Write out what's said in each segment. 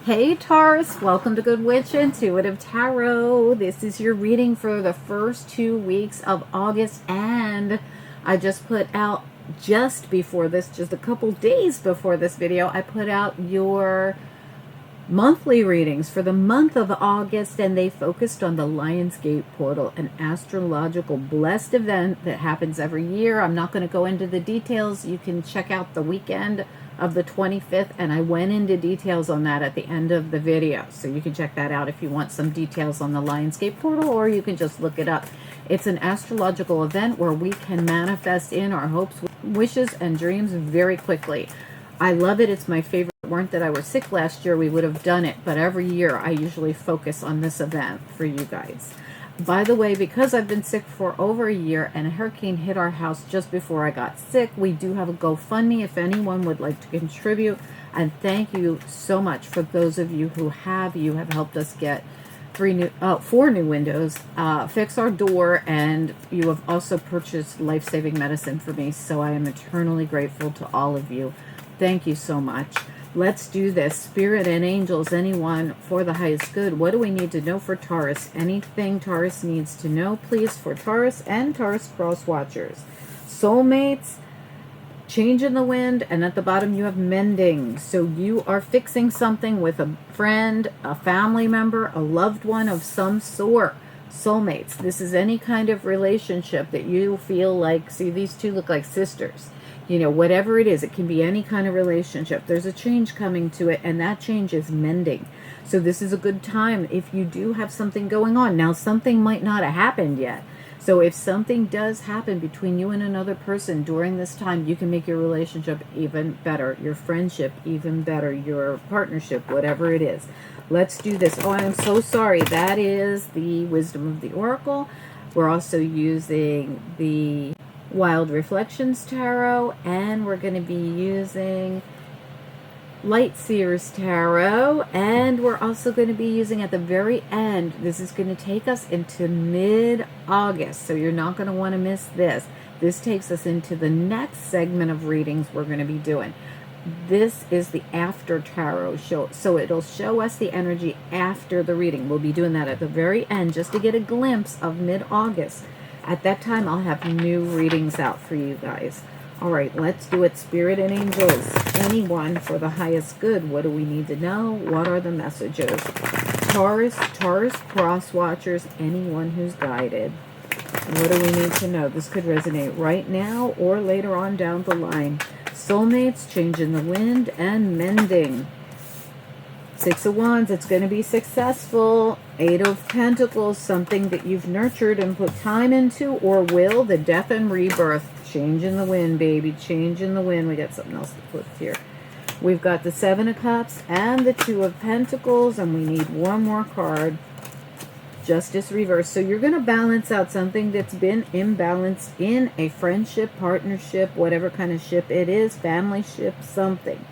Hey Taurus, welcome to Good Witch Intuitive Tarot. This is your reading for the first 2 weeks of August, and I just put out just before this, just a couple days before this video, I put out your monthly readings for the month of August, and they focused on the Lionsgate portal, an astrological blessed event that happens every year. I'm not going to go into the details. You can check out the weekend of the 25th, and I went into details on that at the end of the video, so you can check that out if you want some details on the Lionsgate portal, or you can just look it up. It's an astrological event where we can manifest in our hopes, wishes, and dreams very quickly. I love it. It's my favorite. Weren't that I was sick last year, we would have done it, but every year I usually focus on this event for you guys. By the way, because I've been sick for over a year and a hurricane hit our house just before I got sick, we do have a GoFundMe if anyone would like to contribute. And thank you so much for those of you who have. You have helped us get 4 new windows, fix our door, and you have also purchased life-saving medicine for me. So I am eternally grateful to all of you. Thank you so much. Let's do this. Spirit and angels, anyone for the highest good. What do we need to know for Taurus? Anything Taurus needs to know, please, for Taurus and Taurus cross watchers. Soulmates, change in the wind, and at the bottom you have mending. So you are fixing something with a friend, a family member, a loved one of some sort. Soulmates, this is any kind of relationship that you feel like, see, these two look like sisters. You know, whatever it is, it can be any kind of relationship. There's a change coming to it, and that change is mending. So this is a good time if you do have something going on. Now, something might not have happened yet. So if something does happen between you and another person during this time, you can make your relationship even better, your friendship even better, your partnership, whatever it is. Let's do this. Oh, I am so sorry. That is the Wisdom of the Oracle. We're also using the Wild Reflections Tarot, and we're going to be using Lightseers Tarot, and we're also going to be using at the very end, this is going to take us into mid-August, so you're not going to want to miss this. This takes us into the next segment of readings we're going to be doing. This is the after tarot show, so it'll show us the energy after the reading. We'll be doing that at the very end just to get a glimpse of mid-August. At that time, I'll have new readings out for you guys. All right, let's do it. Spirit and angels, anyone for the highest good. What do we need to know? What are the messages? Taurus cross watchers, anyone who's guided. What do we need to know? This could resonate right now or later on down the line. Soulmates, change in the wind, and mending. 6 of Wands, it's going to be successful. 8 of Pentacles, something that you've nurtured and put time into or will. The death and rebirth. Change in the wind, baby. Change in the wind. We got something else to put here. We've got the 7 of Cups and the 2 of Pentacles, and we need one more card. Justice reverse. So you're going to balance out something that's been imbalanced in a friendship, partnership, whatever kind of ship it is, family ship, something.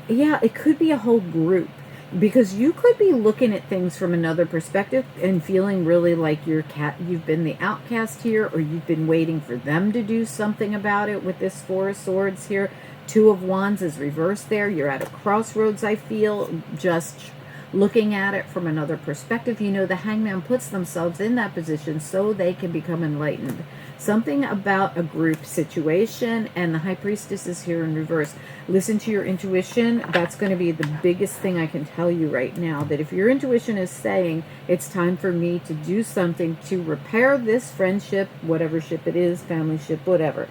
Yeah, it could be a whole group, because you could be looking at things from another perspective and feeling really like you've been the outcast here, or you've been waiting for them to do something about it with this 4 of Swords here. 2 of Wands is reversed there. You're at a crossroads, I feel, just looking at it from another perspective. You know, the Hangman puts themselves in that position so they can become enlightened. Something about a group situation, and the High Priestess is here in reverse. Listen to your intuition. That's going to be the biggest thing I can tell you right now, that if your intuition is saying it's time for me to do something to repair this friendship, whatever ship it is, family ship, whatever,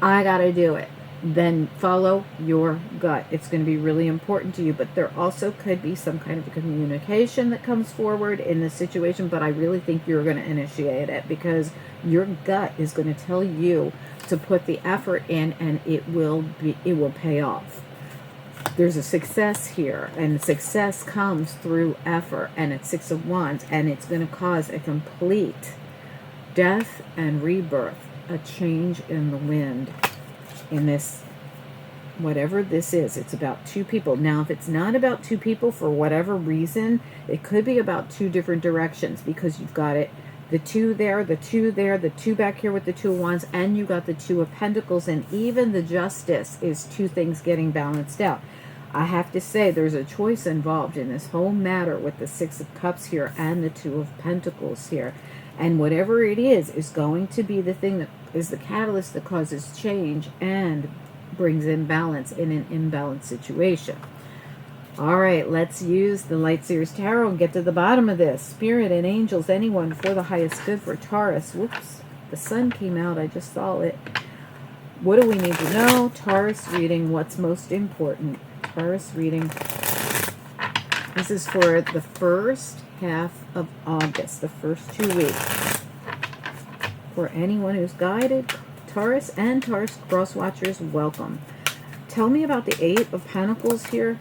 I got to do it. Then follow your gut. It's going to be really important to you, but there also could be some kind of communication that comes forward in this situation, but I really think you're going to initiate it, because your gut is going to tell you to put the effort in, and it will pay off. There's a success here, and success comes through effort, and it's 6 of Wands, and it's going to cause a complete death and rebirth, a change in the wind. In this, whatever this is, it's about 2 people. Now, if it's not about 2 people for whatever reason, it could be about 2 different directions, because you've got it, the 2 there, the 2 there, the 2 back here with the 2 of Wands, and you got the 2 of Pentacles, and even the Justice is 2 things getting balanced out. I have to say there's a choice involved in this whole matter with the Six of Cups here and the Two of Pentacles here. And whatever it is going to be the thing that is the catalyst that causes change and brings in balance in an imbalanced situation. All right, let's use the Lightseers Tarot and get to the bottom of this. Spirit and angels, anyone for the highest good for Taurus. Whoops, the sun came out. I just saw it. What do we need to know? Taurus reading, what's most important? Taurus reading. This is for the first half of August, the first 2 weeks. For anyone who's guided, Taurus and Taurus cross watchers, welcome. Tell me about the Eight of Pentacles here.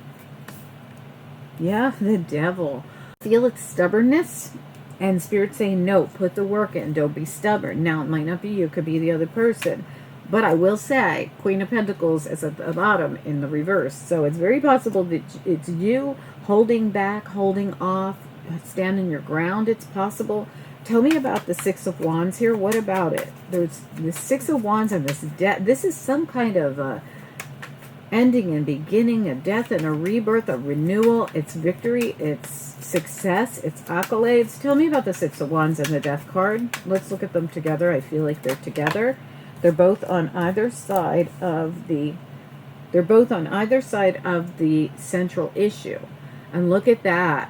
Yeah, the Devil. Feel its stubbornness, and Spirit saying, no, put the work in, don't be stubborn. Now, it might not be you, it could be the other person. But I will say, Queen of Pentacles is at the bottom in the reverse. So it's very possible that it's you holding back, holding off, standing your ground. It's possible. Tell me about the Six of Wands here. What about it? There's the Six of Wands and this death. This is some kind of ending and beginning, a death and a rebirth, a renewal. It's victory, it's success, it's accolades. Tell me about the Six of Wands and the Death card. Let's look at them together. I feel like they're together. They're both on either side of the central issue. And look at that.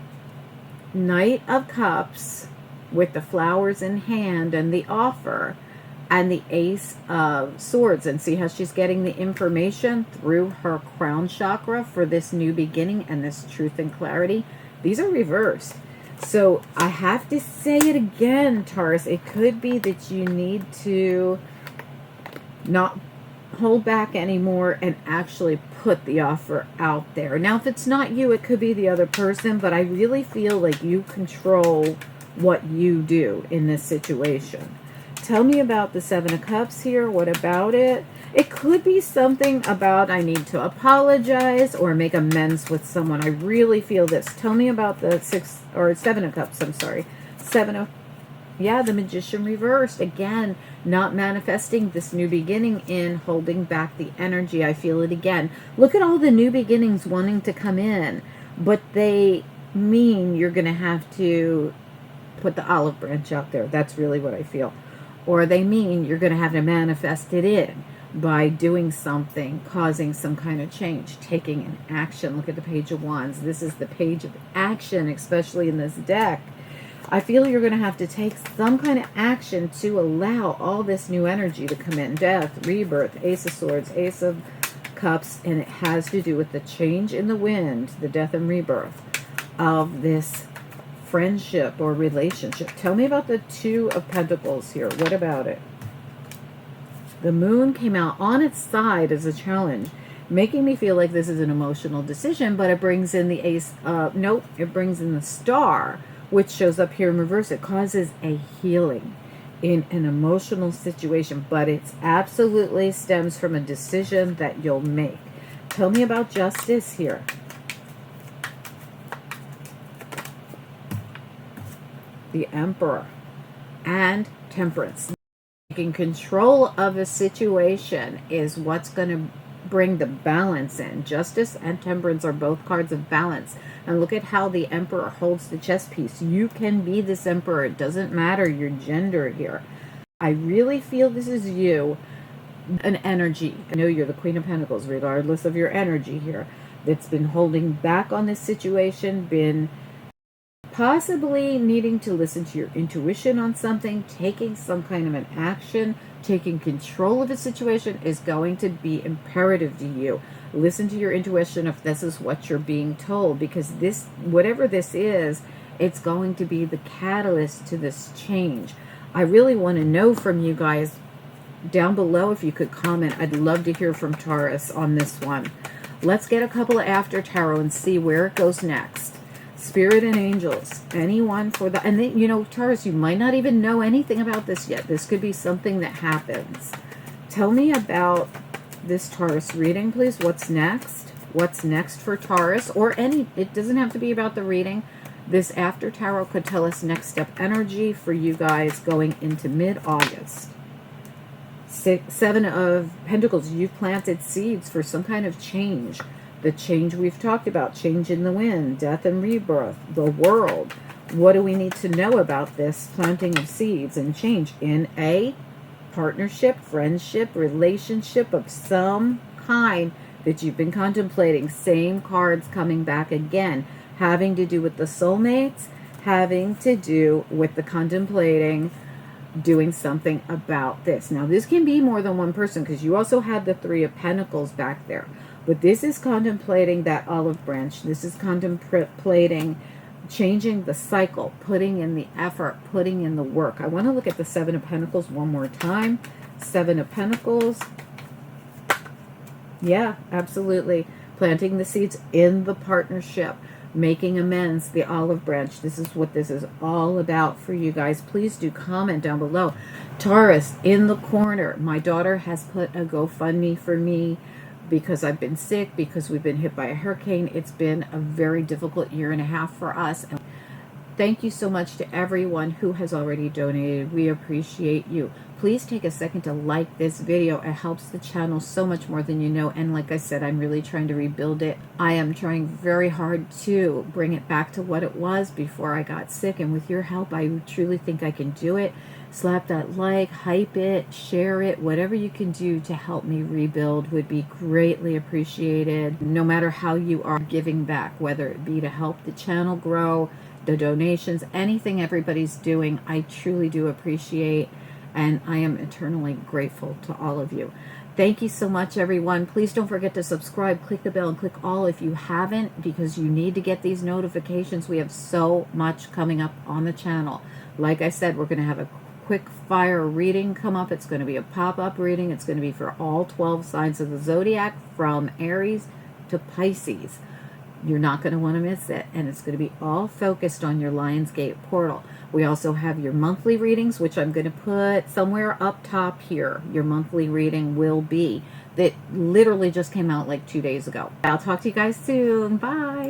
Knight of Cups with the flowers in hand and the offer, and the Ace of Swords. And see how she's getting the information through her crown chakra for this new beginning and this truth and clarity. These are reversed. So I have to say it again, Taurus. It could be that you need to not hold back anymore and actually put the offer out there. Now, if it's not you, it could be the other person, but I really feel like you control what you do in this situation. Tell me about the Seven of Cups here. What about it? It could be something about I need to apologize or make amends with someone. I really feel this. Tell me about the Seven of Cups. I'm sorry. Yeah, the Magician reversed. Again, not manifesting this new beginning in holding back the energy. I feel it again. Look at all the new beginnings wanting to come in, but they mean you're going to have to put the olive branch out there. That's really what I feel. Or they mean you're going to have to manifest it in by doing something, causing some kind of change, taking an action. Look at the Page of Wands. This is the page of action, especially in this deck. I feel you're going to have to take some kind of action to allow all this new energy to come in. Death, rebirth, Ace of Swords, Ace of Cups, and it has to do with the change in the wind, the death and rebirth of this friendship or relationship. Tell me about the Two of Pentacles here. What about it? The Moon came out on its side as a challenge, making me feel like this is an emotional decision, but it brings in the Ace. Nope, it brings in the Star, which shows up here in reverse. It causes a healing in an emotional situation, but it absolutely stems from a decision that you'll make. Tell me about Justice here. The Emperor and Temperance. Taking control of a situation is what's going to bring the balance in. Justice and Temperance are both cards of balance. And look at how the Emperor holds the chess piece. You can be this Emperor. It doesn't matter your gender here. I really feel this is you, an energy. I know you're the Queen of Pentacles, regardless of your energy here, that's been holding back on this situation, been possibly needing to listen to your intuition on something, taking some kind of an action, taking control of the situation is going to be imperative to you. Listen to your intuition if this is what you're being told, because this, whatever this is, it's going to be the catalyst to this change. I really want to know from you guys down below if you could comment. I'd love to hear from Taurus on this one. Let's get a couple of after tarot and see where it goes next. Spirit and angels, anyone for the, and then, you know, Taurus, you might not even know anything about this yet. This could be something that happens. Tell me about this Taurus reading, please. What's next? What's next for Taurus? Or any, it doesn't have to be about the reading. This after tarot could tell us next step energy for you guys going into mid-August. Seven of Pentacles, you've planted seeds for some kind of change. The change we've talked about, change in the wind, death and rebirth, the world. What do we need to know about this planting of seeds and change in a partnership, friendship, relationship of some kind that you've been contemplating? Same cards coming back again, having to do with the soulmates, having to do with the contemplating, doing something about this. Now, this can be more than one person because you also had the Three of Pentacles back there. But this is contemplating that olive branch. This is contemplating changing the cycle, putting in the effort, putting in the work. I want to look at the Seven of Pentacles one more time. Seven of Pentacles. Yeah, absolutely. Planting the seeds in the partnership. Making amends, the olive branch. This is what this is all about for you guys. Please do comment down below. Taurus, in the corner. My daughter has put a GoFundMe for me because I've been sick, because we've been hit by a hurricane. It's been a very difficult year and a half for us. And thank you so much to everyone who has already donated. We appreciate you. Please take a second to like this video. It helps the channel so much more than you know. And like I said, I'm really trying to rebuild it. I am trying very hard to bring it back to what it was before I got sick. And with your help, I truly think I can do it. Slap that like, hype it, share it. Whatever you can do to help me rebuild would be greatly appreciated. No matter how you are giving back, whether it be to help the channel grow, the donations, anything everybody's doing, I truly do appreciate. And I am eternally grateful to all of you. Thank you so much, everyone. Please don't forget to subscribe, click the bell, and click all if you haven't, because you need to get these notifications. We have so much coming up on the channel. Like I said, we're going to have a quick fire reading come up. It's going to be a pop-up reading. It's going to be for all 12 signs of the zodiac, from Aries to Pisces. You're not going to want to miss it. And it's going to be all focused on your Lionsgate portal. We also have your monthly readings, which I'm going to put somewhere up top here. Your monthly reading will be. That literally just came out like 2 days ago. I'll talk to you guys soon. Bye.